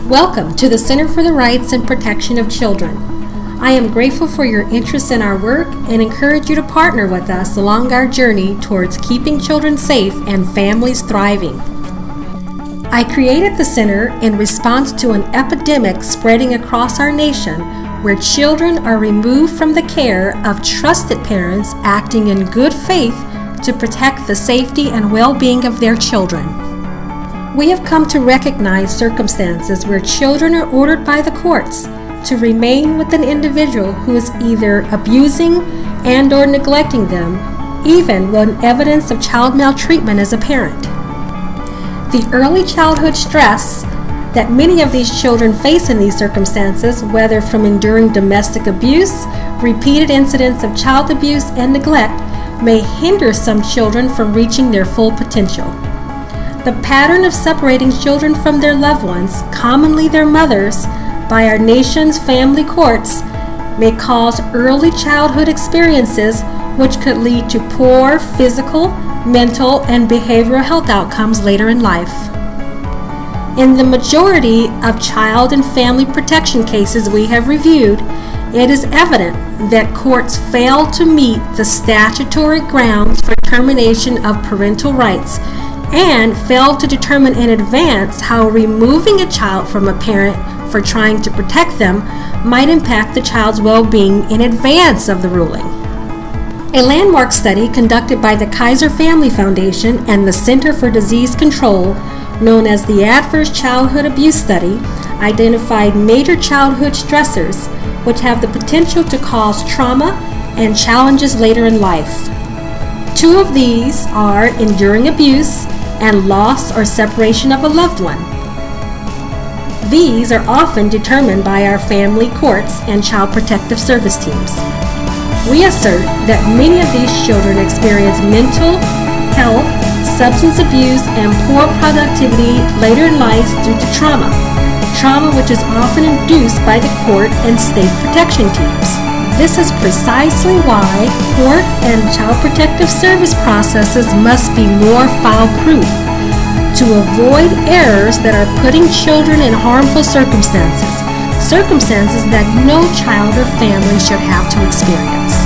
Welcome to the Center for the Rights and Protection of Children. I am grateful for your interest in our work and encourage you to partner with us along our journey towards keeping children safe and families thriving. I created the center in response to an epidemic spreading across our nation where children are removed from the care of trusted parents acting in good faith to protect the safety and well-being of their children. We have come to recognize circumstances where children are ordered by the courts to remain with an individual who is either abusing and/or neglecting them, even when evidence of child maltreatment is apparent. The early childhood stress that many of these children face in these circumstances, whether from enduring domestic abuse, repeated incidents of child abuse and neglect, may hinder some children from reaching their full potential. The pattern of separating children from their loved ones, commonly their mothers, by our nation's family courts may cause early childhood experiences which could lead to poor physical, mental, and behavioral health outcomes later in life. In the majority of child and family protection cases we have reviewed, it is evident that courts fail to meet the statutory grounds for termination of parental rights and fail to determine in advance how removing a child from a parent for trying to protect them might impact the child's well-being in advance of the ruling. A landmark study conducted by the Kaiser Family Foundation and the Center for Disease Control, known as the Adverse Childhood Abuse Study, identified major childhood stressors which have the potential to cause trauma and challenges later in life. Two of these are enduring abuse and loss or separation of a loved one. These are often determined by our family courts and child protective service teams. We assert that many of these children experience mental health, substance abuse, and poor productivity later in life due to trauma which is often induced by the court and state protection teams. This is precisely why court and child protective service processes must be more foul-proof to avoid errors that are putting children in harmful circumstances that no child or family should have to experience.